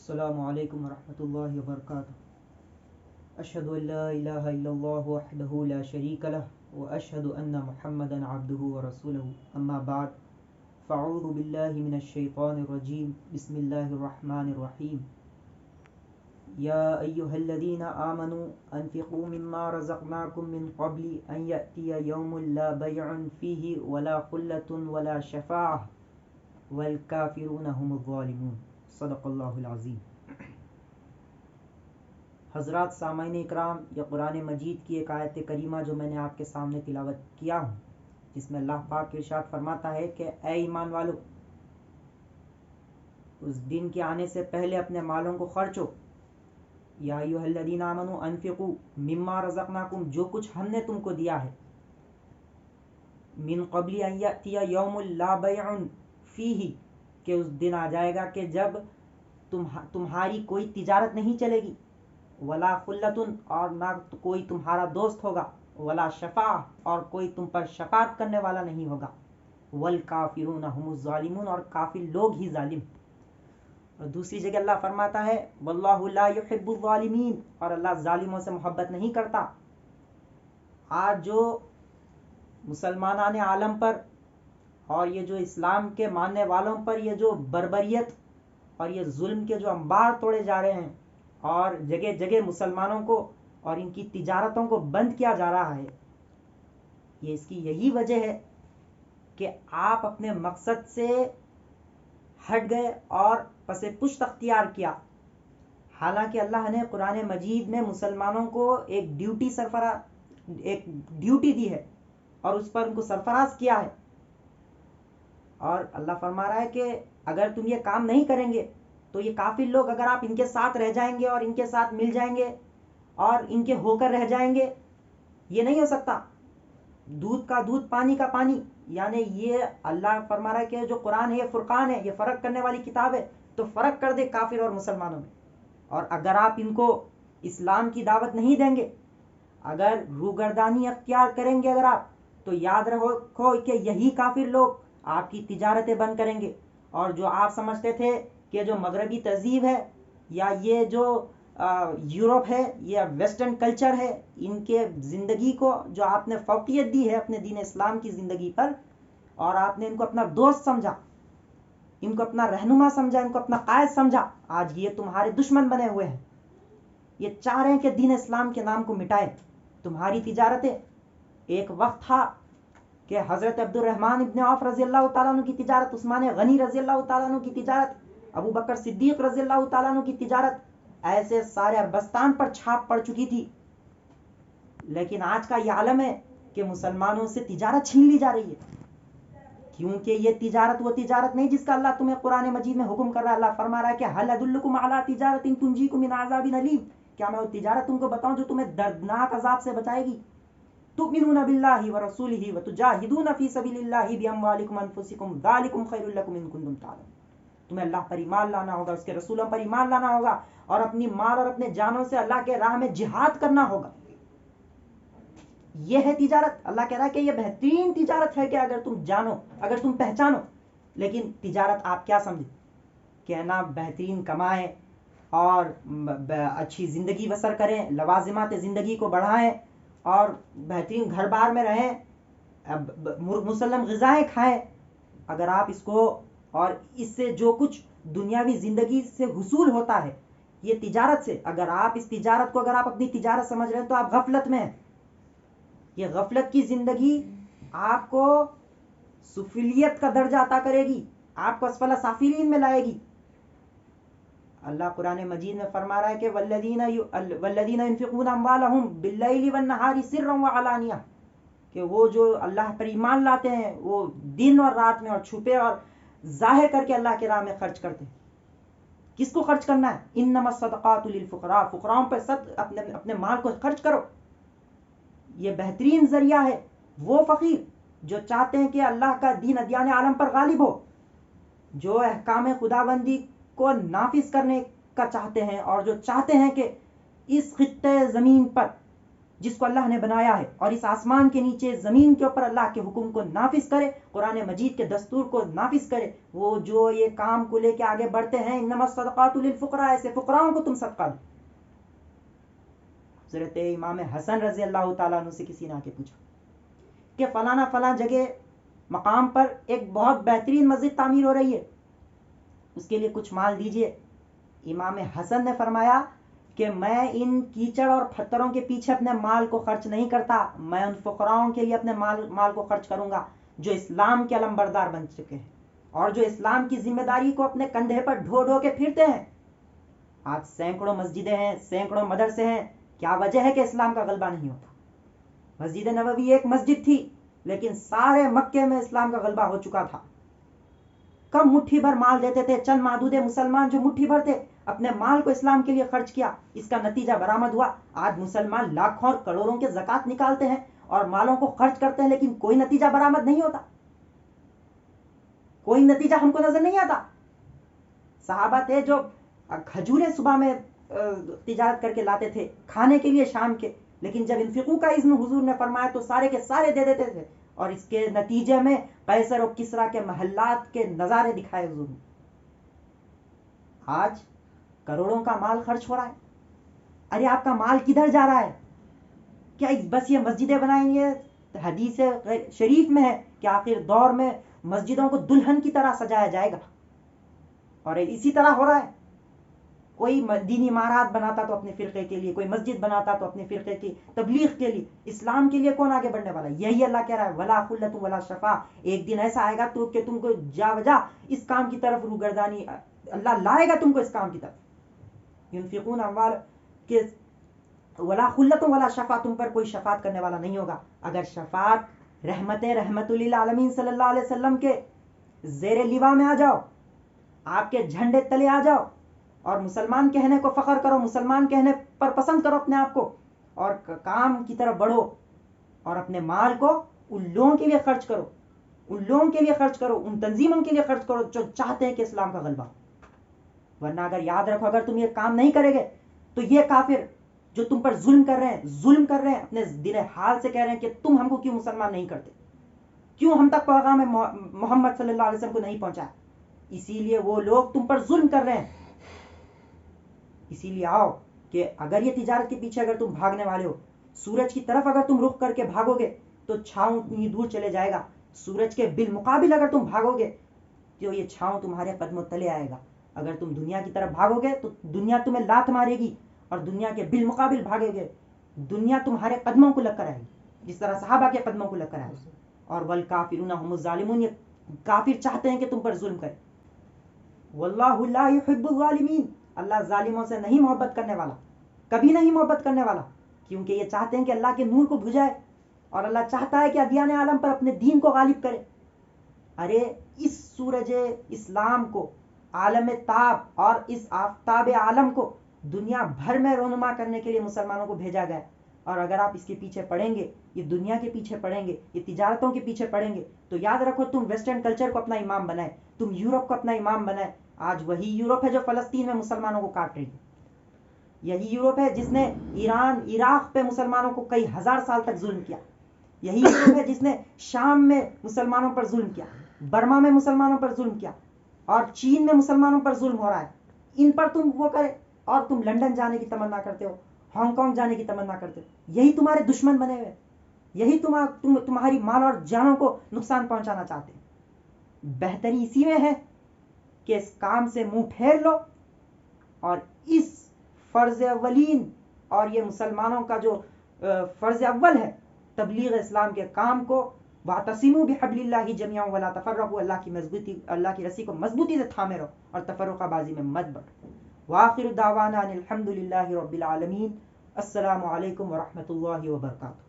السلام علیکم ورحمۃ اللہ وبرکاتہ۔ اشہد ان لا الہ الا اللہ وحدہ لا شریک لہ واشہد ان محمدا عبدہ ورسولہ، اما بعد فاعوذ باللہ من الشیطان الرجیم، بسم اللہ الرحمن الرحیم۔ یا ایہا الذین آمنوا انفقوا مما رزقناکم من قبل ان یأتی یوم لا بیع فیہ ولا خلۃ ولا شفاعہ والکافرون هم الظالمون۔ صدق اللہ العظیم۔ حضرات سامعین اکرام، یہ قرآن مجید کی ایک آیت کریمہ جو میں نے آپ کے سامنے تلاوت کیا ہوں، جس میں اللہ پاک ارشاد فرماتا ہے کہ اے ایمان والو، اس دن کے آنے سے پہلے اپنے مالوں کو خرچو۔ یا ایھا الذین آمنوا انفقوا مما رزقناکم، جو کچھ ہم نے تم کو دیا ہے، من قبل ان یأتی یوم لا بیع فیہ، کہ اس دن آ جائے گا کہ جب تمہاری کوئی تجارت نہیں چلے گی، ولا خلۃ، اور نہ کوئی تمہارا دوست ہوگا، ولا شفاعہ، اور کوئی تم پر شفاعت کرنے والا نہیں ہوگا، والکافرون هم الظالمون، اور کافر لوگ ہی ظالم۔ اور دوسری جگہ اللہ فرماتا ہے واللہ لا يحب الظالمین، اور اللہ ظالموں سے محبت نہیں کرتا۔ آج جو مسلمانان عالم پر اور یہ جو اسلام کے ماننے والوں پر یہ جو بربریت اور یہ ظلم کے جو انبار توڑے جا رہے ہیں، اور جگہ جگہ مسلمانوں کو اور ان کی تجارتوں کو بند کیا جا رہا ہے، یہ اس کی یہی وجہ ہے کہ آپ اپنے مقصد سے ہٹ گئے اور پس پشت اختیار کیا۔ حالانکہ اللہ نے قرآن مجید میں مسلمانوں کو ایک ڈیوٹی دی ہے اور اس پر ان کو سرفراز کیا ہے، اور اللہ فرما رہا ہے کہ اگر تم یہ کام نہیں کریں گے تو یہ کافر لوگ، اگر آپ ان کے ساتھ رہ جائیں گے اور ان کے ساتھ مل جائیں گے اور ان کے ہو کر رہ جائیں گے، یہ نہیں ہو سکتا۔ دودھ کا دودھ، پانی کا پانی، یعنی یہ اللہ فرما رہا ہے کہ جو قرآن ہے یہ فرقان ہے، یہ فرق کرنے والی کتاب ہے، تو فرق کر دے کافر اور مسلمانوں میں۔ اور اگر آپ ان کو اسلام کی دعوت نہیں دیں گے، اگر روگردانی اختیار کریں گے اگر آپ، تو یاد رکھو کہ یہی کافر لوگ آپ کی تجارتیں بند کریں گے، اور جو آپ سمجھتے تھے کہ جو مغربی تہذیب ہے یا یہ جو یورپ ہے، یہ ویسٹرن کلچر ہے، ان کے زندگی کو جو آپ نے فوقیت دی ہے اپنے دین اسلام کی زندگی پر، اور آپ نے ان کو اپنا دوست سمجھا، ان کو اپنا رہنما سمجھا، ان کو اپنا قائد سمجھا، آج یہ تمہارے دشمن بنے ہوئے ہیں۔ یہ چاہ رہے ہیں کہ دین اسلام کے نام کو مٹائے تمہاری تجارتیں۔ ایک وقت تھا کہ حضرت عبد الرحمن ابن عوف رضی اللہ تعالیٰ عنہ کی تجارت، عثمان غنی رضی اللہ تعالیٰ عنہ کی تجارت، ابو بکر صدیق رضی اللہ تعالیٰ عنہ کی تجارت، ایسے سارے عربستان پر چھاپ پڑ چکی تھی۔ لیکن آج کا یہ عالم ہے کہ مسلمانوں سے تجارت چھین لی جا رہی ہے، کیونکہ یہ تجارت وہ تجارت نہیں جس کا اللہ تمہیں قرآن مجید میں حکم کر رہا ہے۔ اللہ فرما رہا ہے کہ هل ادلکم علی تجارت تنجیکم من عذاب الیم، کیا میں وہ تجارت تم کو بتاؤں جو تمہیں دردناک عذاب سے بچائے گی؟ تؤمنون باللہ ورسولہ وتجاہدون فی سبیل اللہ باموالکم وانفسکم ذالکم خیر لکم ان کنتم تعلمون۔ تمہیں اللہ پر ایمان لانا ہوگا، اس کے رسولوں پر ایمان لانا ہوگا، اور اپنی مال اور اپنے جانوں سے اللہ کے راہ میں جہاد کرنا ہوگا۔ یہ ہے تجارت۔ اللہ کہہ رہا ہے کہ یہ بہترین تجارت ہے کہ اگر تم جانو، اگر تم پہچانو۔ لیکن تجارت آپ کیا سمجھے؟ کہنا بہترین کمائیں اور اچھی زندگی بسر کریں، لوازمات زندگی کو بڑھائیں اور بہترین گھر بار میں رہیں، مسلم غذائیں کھائیں۔ اگر آپ اس کو اور اس سے جو کچھ دنیاوی زندگی سے حصول ہوتا ہے یہ تجارت سے، اگر آپ اس تجارت کو اگر آپ اپنی تجارت سمجھ رہے ہیں تو آپ غفلت میں ہیں۔ یہ غفلت کی زندگی آپ کو سفلیت کا درجہ عطا کرے گی، آپ کو اسفل سافلین میں لائے گی۔ اللہ قرآن مجید میں فرما رہا ہے کہ والذین ينفقون اموالهم باللیل والنہار سرا وعلانیہ، کہ وہ جو اللہ پر ایمان لاتے ہیں وہ دن اور رات میں اور چھپے اور ظاہر کر کے اللہ کے راہ میں خرچ کرتے ہیں۔ کس کو خرچ کرنا ہے؟ انما الصدقات للفقراء، فقراؤں پر اپنے مال کو خرچ کرو۔ یہ بہترین ذریعہ ہے۔ وہ فقیر جو چاہتے ہیں کہ اللہ کا دین ادیان عالم پر غالب ہو، جو احکام خداوندی کو نافذ کرنے کا چاہتے ہیں، اور جو چاہتے ہیں کہ اس خطے زمین پر جس کو اللہ نے بنایا ہے اور اس آسمان کے نیچے زمین کے اوپر اللہ کے حکم کو نافذ کرے، قرآن مجید کے دستور کو نافذ کرے، وہ جو یہ کام کو لے کے آگے بڑھتے ہیں، انما الصدقات للفقراء، ایسے فقراؤں کو تم صدقہ دو۔ حضرت امام حسن رضی اللہ تعالیٰ عنہ سے کسی نے آ کے پوچھا کہ فلانا فلاں جگہ مقام پر ایک بہت بہترین مسجد تعمیر ہو رہی ہے، اس کے لیے کچھ مال دیجئے۔ امام حسن نے فرمایا کہ میں ان کیچڑ اور پتھروں کے پیچھے اپنے مال کو خرچ نہیں کرتا، میں ان فقراؤں کے لیے اپنے مال کو خرچ کروں گا جو اسلام کے علم بردار بن چکے ہیں اور جو اسلام کی ذمہ داری کو اپنے کندھے پر ڈھو ڈھو کے پھرتے ہیں۔ آج سینکڑوں مسجدیں ہیں، سینکڑوں مدرسے ہیں، کیا وجہ ہے کہ اسلام کا غلبہ نہیں ہوتا؟ مسجد نبوی ایک مسجد تھی لیکن سارے مکے میں اسلام کا غلبہ ہو چکا تھا۔ کم مٹھی بھر مال دیتے تھے، چند معدود مسلمان جو مٹھی بھر تھے اپنے مال کو اسلام کے لیے خرچ کیا، اس کا نتیجہ برآمد ہوا۔ آج مسلمان لاکھوں اور کروڑوں کے زکوٰۃ نکالتے ہیں اور مالوں کو خرچ کرتے ہیں لیکن کوئی نتیجہ برآمد نہیں ہوتا، کوئی نتیجہ ہم کو نظر نہیں آتا۔ صحابہ تھے جو کھجوریں صبح میں تجارت کر کے لاتے تھے کھانے کے لیے شام کے، لیکن جب انفقو کا اذن حضور نے فرمایا تو سارے کے سارے دے دیتے تھے، اور اس کے نتیجے میں قیصر و کسریٰ کے محلات کے نظارے دکھائے حضور نے۔ آج کروڑوں کا مال خرچ ہو رہا ہے۔ ارے آپ کا مال کدھر جا رہا ہے؟ کیا بس یہ مسجدیں بنائیں گے؟ حدیث شریف میں ہے کہ آخر دور میں مسجدوں کو دلہن کی طرح سجایا جائے گا، اور اسی طرح ہو رہا ہے۔ کوئی دینی عمارات بناتا تو اپنے فرقے کے لیے، کوئی مسجد بناتا تو اپنے فرقے کی تبلیغ کے لیے، اسلام کے لیے کون آگے بڑھنے والا ہے؟ یہی اللہ کہہ رہا ہے ولا خلۃ ولا شفاء، ایک دن ایسا آئے گا تو کہ تم کو جا وجہ اس کام کی طرف روگردانی اللہ لائے گا تم کو اس کام کی طرف۔ ينفقون اموال کے ولا خلۃ ولا شفاء، تم پر کوئی شفاعت کرنے والا نہیں ہوگا۔ اگر شفاعت رحمت للعالمین صلی اللہ علیہ وسلم کے زیر لوا میں آ جاؤ، آپ کے جھنڈے تلے آ جاؤ اور مسلمان کہنے کو فخر کرو، مسلمان کہنے پر پسند کرو اپنے آپ کو، اور کام کی طرف بڑھو اور اپنے مال کو ان لوگوں کے لیے خرچ کرو، ان لوگوں کے لیے خرچ کرو، ان تنظیموں کے لیے خرچ کرو جو چاہتے ہیں کہ اسلام کا غلبہ۔ ورنہ اگر یاد رکھو، اگر تم یہ کام نہیں کرے گے تو یہ کافر جو تم پر ظلم کر رہے ہیں اپنے دل حال سے کہہ رہے ہیں کہ تم ہم کو کیوں مسلمان نہیں کرتے، کیوں ہم تک پیغام محمد صلی اللہ علیہ وسلم کو نہیں پہنچایا، اسی لیے وہ لوگ تم پر ظلم کر رہے ہیں۔ اسی لیے آؤ کہ اگر یہ تجارت کے پیچھے اگر تم بھاگنے والے ہو، سورج کی طرف اگر تم رخ کر کے بھاگو گے تو چھاؤں اتنی دور چلے جائے گا، سورج کے بالمقابل اگر تم بھاگو گے تو یہ چھاؤں تمہارے قدموں تلے آئے گا۔ اگر تم دنیا کی طرف بھاگو گے تو دنیا تمہیں لات مارے گی، اور دنیا کے بالمقابل بھاگے گے دنیا تمہارے قدموں کو لگ کر آئے گی، جس طرح صحابہ کے قدموں کو لگ کر آئے۔ اور والکافرون هم الظالمون، یہ کافر چاہتے ہیں کہ تم پر ظلم کرے۔ واللہ لا يحب الظالمین، اللہ ظالموں سے نہیں محبت کرنے والا، کبھی نہیں محبت کرنے والا، کیونکہ یہ چاہتے ہیں کہ اللہ کے نور کو بجھائے، اور اللہ چاہتا ہے کہ ادیان عالم پر اپنے دین کو غالب کرے۔ ارے اس سورج اسلام کو، عالم تاب اور اس آفتاب عالم کو دنیا بھر میں رونما کرنے کے لیے مسلمانوں کو بھیجا گیا، اور اگر آپ اس کے پیچھے پڑیں گے، یہ دنیا کے پیچھے پڑیں گے، یہ تجارتوں کے پیچھے پڑیں گے، تو یاد رکھو تم ویسٹرن کلچر کو اپنا امام بنائے، تم یورپ کو اپنا امام بنائے۔ آج وہی یورپ ہے جو فلسطین میں مسلمانوں کو کاٹ رہی ہے، یہی یورپ ہے جس نے ایران عراق پہ مسلمانوں کو کئی ہزار سال تک ظلم کیا، یہی یورپ ہے جس نے شام میں مسلمانوں پر ظلم کیا، برما میں مسلمانوں پر ظلم کیا، اور چین میں مسلمانوں پر ظلم ہو رہا ہے۔ ان پر تم وہ کرے اور تم لندن جانے کی تمنا کرتے ہو، ہانگ کانگ جانے کی تمنا کرتے ہو، یہی تمہارے دشمن بنے ہوئے، یہی تمہاری مال اور جانوں کو نقصان پہنچانا چاہتے ہیں۔ بہتری اسی میں ہے کہ اس کام سے منہ پھیر لو، اور اس فرض اولین اور یہ مسلمانوں کا جو فرض اول ہے تبلیغ اسلام کے کام کو، واعتصموا بحبل اللہ جميعا ولا تفرقوا، اللہ کی رسی کو مضبوطی سے تھامے رہو اور تفرقہ بازی میں مت بڑھو۔ وآخر دعوانا ان الحمد للہ رب العالمین۔ السلام علیکم ورحمۃ اللہ وبرکاتہ۔